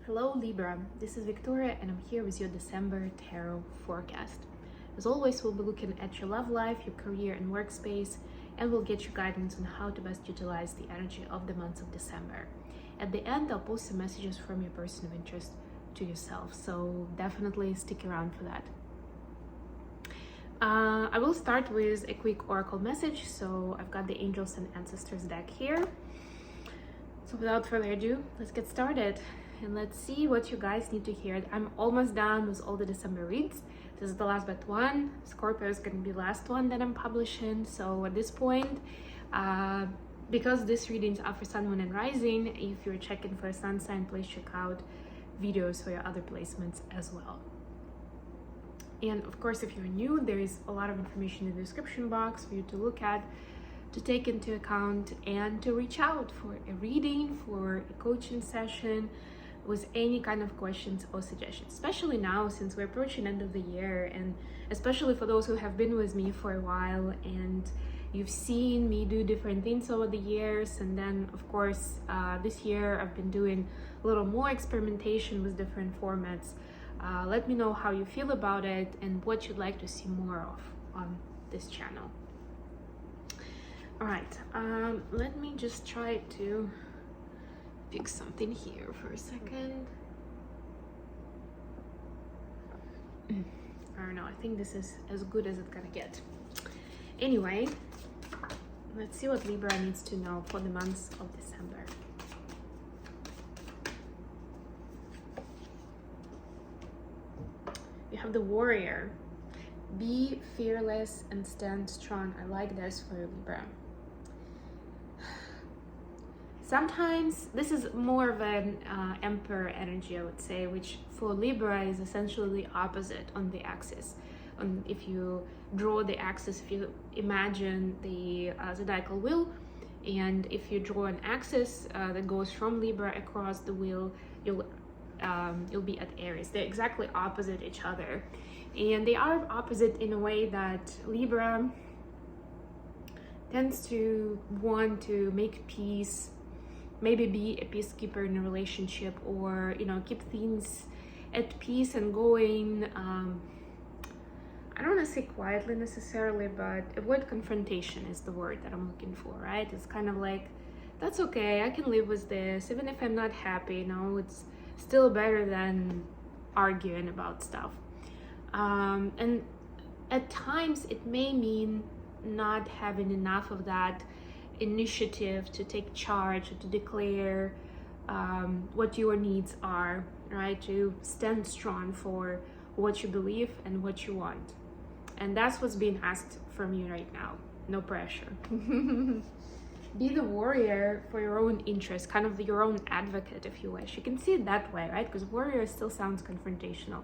Hello Libra, this is Victoria and I'm here with your December tarot forecast. As always, we'll be looking at your love life, your career and workspace, and we'll get you guidance on how to best utilize the energy of the month of December. At the end, I'll post some messages from your person of interest to yourself, so definitely stick around for that. I will start with a quick oracle message. So I've got the Angels and Ancestors deck here. So without further ado, let's get started and let's see what you guys need to hear. I'm almost done with all the December reads. This is the last but one. Scorpio is going to be the last one that I'm publishing. So at this point, because this readings are for Sun, Moon, and Rising, if you're checking for a sun sign, please check out videos for your other placements as well. And of course, if you're new, there is a lot of information in the description box for you to look at, to take into account, and to reach out for a reading, for a coaching session with any kind of questions or suggestions, especially now since we're approaching end of the year, and especially for those who have been with me for a while and you've seen me do different things over the years. And then of course this year I've been doing a little more experimentation with different formats. Let me know how you feel about it and what you'd like to see more of on this channel. All right, let me just try to fix something here for a second. I don't know, I think this is as good as it's gonna get. Anyway, let's see what Libra needs to know for the month of December. You have the Warrior. Be fearless and stand strong. I like this for Libra. Sometimes this is more of an Emperor energy, I would say, which for Libra is essentially the opposite on the axis. If you draw the axis, if you imagine the zodiacal wheel, and if you draw an axis that goes from Libra across the wheel, you'll be at Aries. They're exactly opposite each other, and they are opposite in a way that Libra tends to want to make peace, maybe be a peacekeeper in a relationship, or keep things at peace and going. I don't want to say quietly necessarily, but avoid confrontation is the word that I'm looking for, right? It's kind of like, that's okay, I can live with this even if I'm not happy. It's still better than arguing about stuff. And at times it may mean not having enough of that initiative to take charge, to declare what your needs are, right? To stand strong for what you believe and what you want. And that's what's being asked from you right now. No pressure. Be the warrior for your own interest, kind of your own advocate, if you wish. You can see it that way, right? Because warrior still sounds confrontational.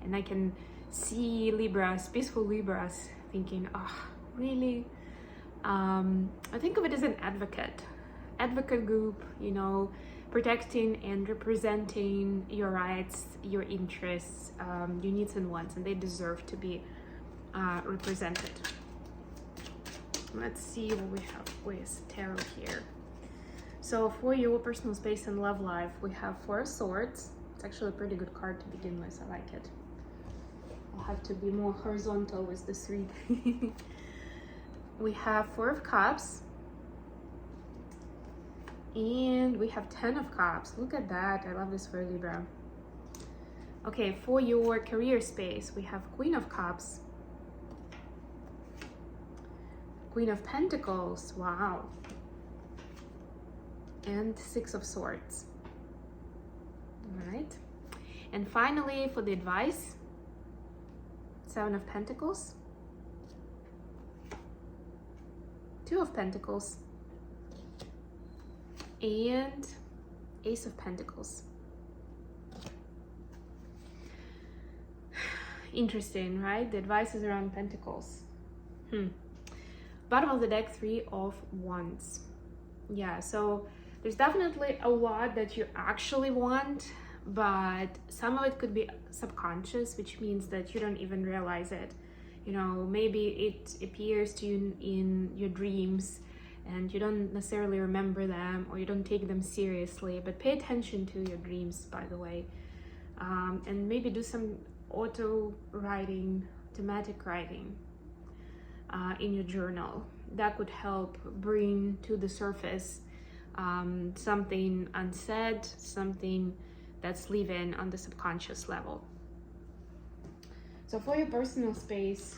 And I can see Libras, peaceful Libras, thinking, oh, really? I think of it as an advocate group, protecting and representing your rights, your interests, your needs and wants, and they deserve to be represented. Let's see what we have with tarot here. So for your personal space and love life, we have Four of Swords. It's actually a pretty good card to begin with. I like it. I'll have to be more horizontal with this read. We have Four of Cups. And we have 10 of Cups. Look at that. I love this for Libra. Okay, for your career space, we have Queen of Cups, Queen of Pentacles, wow, and Six of Swords. All right. And finally, for the advice, Seven of Pentacles, Two of Pentacles, and Ace of Pentacles. Interesting, right? The advice is around Pentacles. Bottom of the deck, Three of Wands. Yeah, so there's definitely a lot that you actually want, but some of it could be subconscious, which means that you don't even realize it. Maybe it appears to you in your dreams and you don't necessarily remember them, or you don't take them seriously. But pay attention to your dreams, by the way, and maybe do some auto writing, automatic writing in your journal. That could help bring to the surface something unsaid, something that's living on the subconscious level. So for your personal space,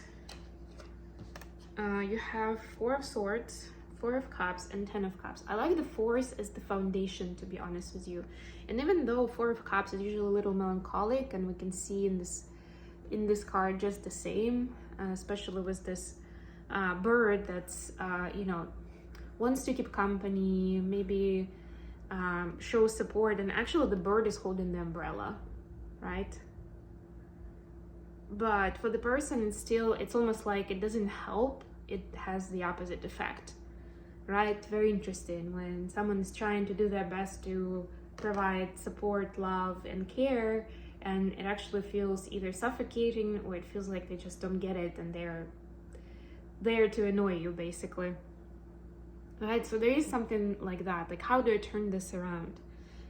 you have 4 of Swords, 4 of Cups, and 10 of Cups. I like the 4s as the foundation, to be honest with you. And even though 4 of Cups is usually a little melancholic, and we can see in this card just the same, especially with this bird that's wants to keep company, maybe show support, and actually the bird is holding the umbrella, right? But for the person, it's almost like it doesn't help, it has the opposite effect, right? Very interesting when someone is trying to do their best to provide support, love, and care, and it actually feels either suffocating, or it feels like they just don't get it and they're there to annoy you, basically. Right? So there is something like that, like how do I turn this around?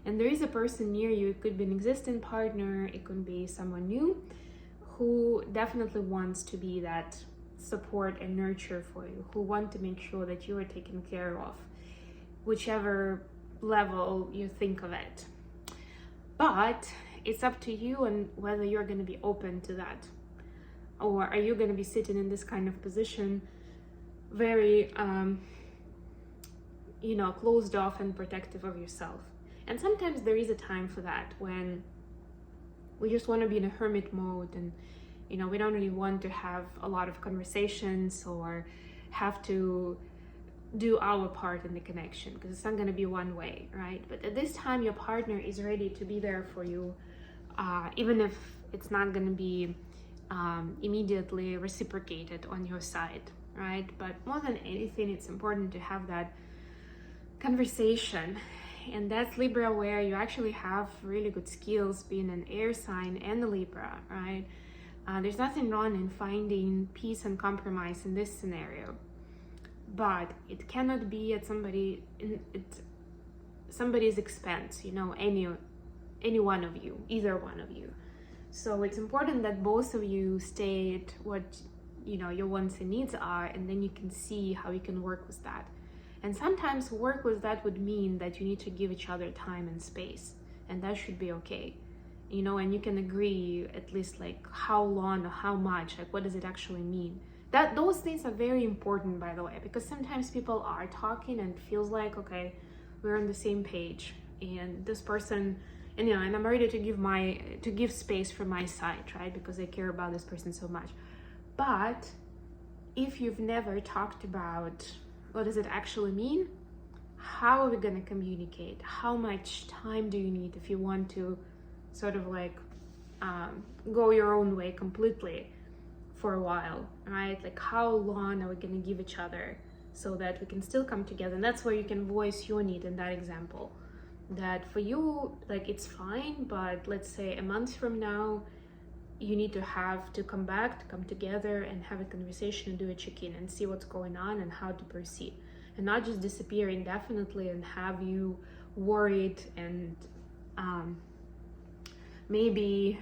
And there is a person near you. It could be an existing partner, it could be someone new, who definitely wants to be that support and nurture for you, who want to make sure that you are taken care of, whichever level you think of it. But it's up to you and whether you're going to be open to that, or are you going to be sitting in this kind of position very closed off and protective of yourself. And sometimes there is a time for that, when we just want to be in a hermit mode, and we don't really want to have a lot of conversations or have to do our part in the connection, because it's not going to be one way, right? But at this time, your partner is ready to be there for you, even if it's not going to be immediately reciprocated on your side, right? But more than anything, it's important to have that conversation. And that's Libra, where you actually have really good skills being an air sign and a Libra, right? There's nothing wrong in finding peace and compromise in this scenario, but it cannot be at somebody's expense, any one of you, either one of you. So it's important that both of you state what your wants and needs are, and then you can see how you can work with that. And sometimes work with that would mean that you need to give each other time and space, and that should be okay. And you can agree at least like how long or how much, like what does it actually mean. Those things are very important, by the way, because sometimes people are talking and it feels like, okay, we're on the same page, and this person, and I'm ready to give space from my side, right? Because I care about this person so much. But if you've never talked about what does it actually mean, how are we going to communicate? How much time do you need if you want to sort of like go your own way completely for a while, right? Like how long are we going to give each other so that we can still come together? And that's where you can voice your need in that example. That for you, like it's fine, but let's say a month from now, you need to come back, to come together and have a conversation and do a check-in and see what's going on and how to proceed. And not just disappear indefinitely and have you worried and maybe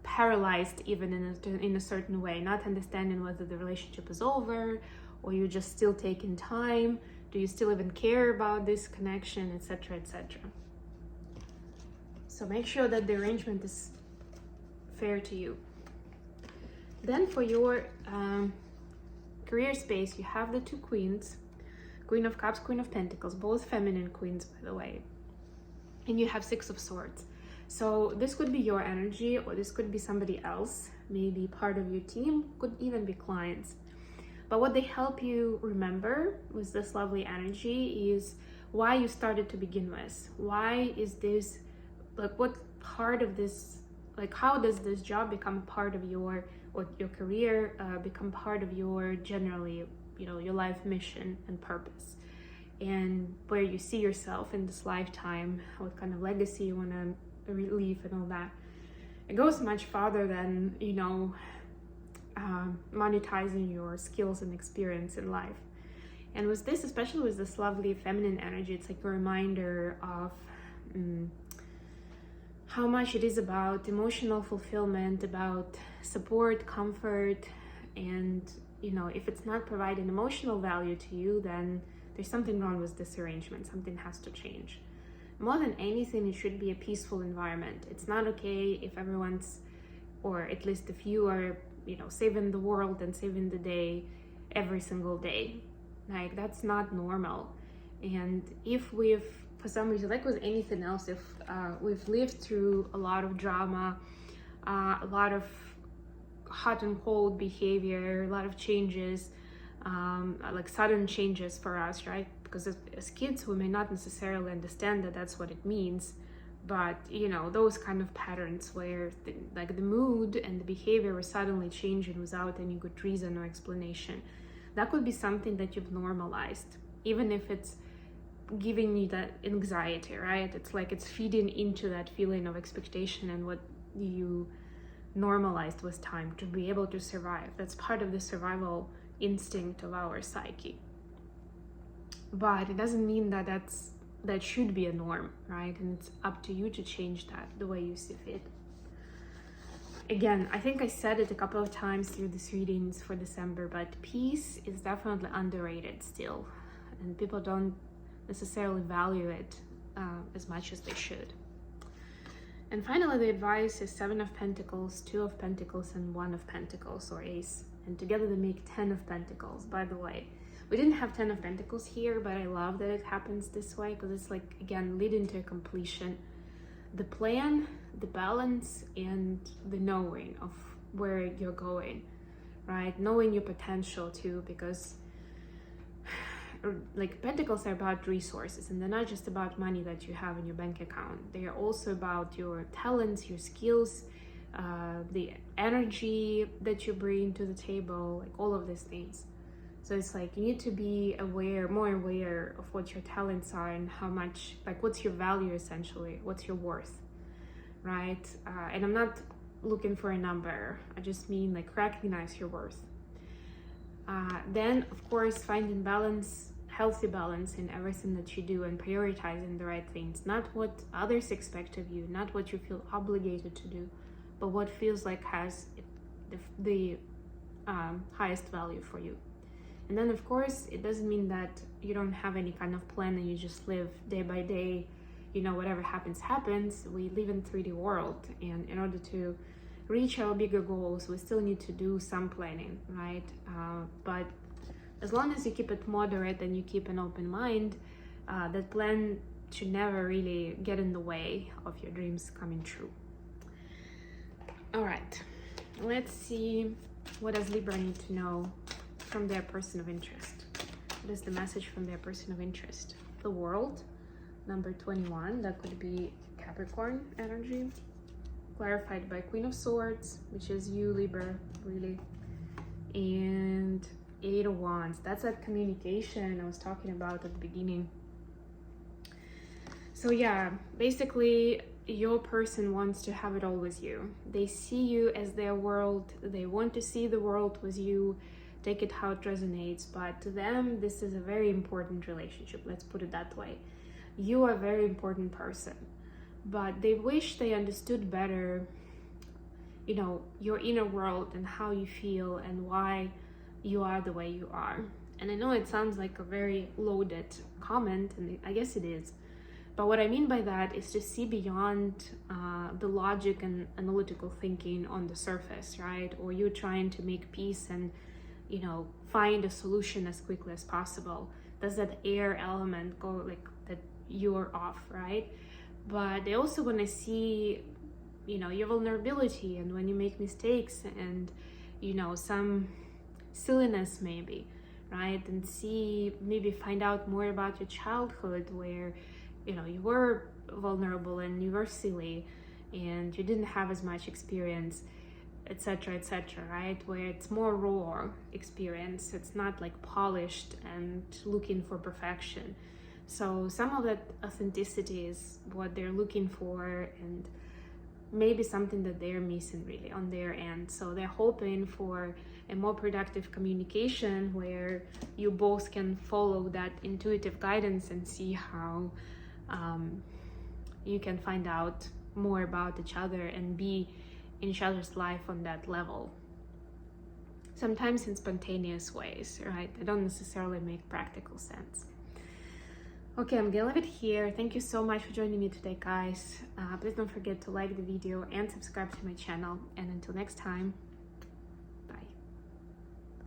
paralyzed even in a certain way, not understanding whether the relationship is over or you're just still taking time. Do you still even care about this connection, etc., etc.? So make sure that the arrangement is fair to you. Then for your career space, you have the 2 queens, Queen of Cups, Queen of Pentacles, both feminine queens, by the way. And you have 6 of Swords. So this could be your energy, or this could be somebody else, maybe part of your team, could even be clients. But what they help you remember with this lovely energy is why you started to begin with. Why is this, like what part of this, like how does this job become a part of your, or your career become part of your generally, your life mission and purpose, and where you see yourself in this lifetime, what kind of legacy you want to leave and all that. It goes much farther than, monetizing your skills and experience in life. And with this, especially with this lovely feminine energy, it's like a reminder of how much it is about emotional fulfillment, about support, comfort, and if it's not providing emotional value to you, then there's something wrong with this arrangement. Something has to change. More than anything, it should be a peaceful environment. It's not okay if everyone's, or at least if you are, saving the world and saving the day every single day. Like, that's not normal. And if we've, for some reason, like with anything else, if we've lived through a lot of drama, a lot of hot and cold behavior, a lot of changes, like sudden changes for us, right? Because as kids, we may not necessarily understand that that's what it means, but those kind of patterns where the mood and the behavior are suddenly changing without any good reason or explanation, that could be something that you've normalized, even if it's giving you that anxiety, right? It's like it's feeding into that feeling of expectation and what you normalized with time to be able to survive. That's part of the survival instinct of our psyche. But it doesn't mean that that should be a norm, right? And it's up to you to change that the way you see fit. Again, I think I said it a couple of times through these readings for December, but peace is definitely underrated still, and people don't necessarily value it as much as they should. And finally, the advice is 7 of Pentacles, 2 of Pentacles, and 1 of Pentacles, or Ace. And together they make 10 of Pentacles, by the way. We didn't have 10 of Pentacles here, but I love that it happens this way, because it's like, again, leading to a completion. The plan, the balance, and the knowing of where you're going, right? Knowing your potential too, because like Pentacles are about resources, and they're not just about money that you have in your bank account. They are also about your talents, your skills, the energy that you bring to the table, like all of these things. So it's like you need to be aware, more aware of what your talents are and how much, like what's your value essentially, what's your worth, right? And I'm not looking for a number. I just mean like recognize your worth. Then of course finding balance, healthy balance in everything that you do, and prioritizing the right things, not what others expect of you, not what you feel obligated to do, but what feels like has the highest value for you. And then of course it doesn't mean that you don't have any kind of plan and you just live day by day, whatever happens happens. We live in 3D world, and in order to reach our bigger goals, we still need to do some planning, right? But as long as you keep it moderate and you keep an open mind, that plan should never really get in the way of your dreams coming true. All right, let's see, what does Libra need to know from their person of interest? What is the message from their person of interest? The World, number 21, that could be Capricorn energy, clarified by Queen of Swords, which is you, Libra, really, and 8 of Wands. That's that communication I was talking about at the beginning. So yeah, basically your person wants to have it all with you. They see you as their world. They want to see the world with you. Take it how it resonates, but to them this is a very important relationship, let's put it that way. You are a very important person, but they wish they understood better your inner world and how you feel and why you are the way you are. And I know it sounds like a very loaded comment, and I guess it is, but what I mean by that is to see beyond the logic and analytical thinking on the surface, right? Or you're trying to make peace and find a solution as quickly as possible. Does that air element go like that you're off, right? But they also want to see, your vulnerability, and when you make mistakes and, some silliness maybe, right? And see, maybe find out more about your childhood where, you were vulnerable and you were silly and you didn't have as much experience, etc., right? Where it's more raw experience. It's not like polished and looking for perfection. So some of that authenticity is what they're looking for, and maybe something that they're missing really on their end. So they're hoping for a more productive communication where you both can follow that intuitive guidance and see how you can find out more about each other and be in each other's life on that level. Sometimes in spontaneous ways, right? They don't necessarily make practical sense. Okay, I'm gonna leave it here. Thank you so much for joining me today, guys. Please don't forget to like the video and subscribe to my channel. And until next time,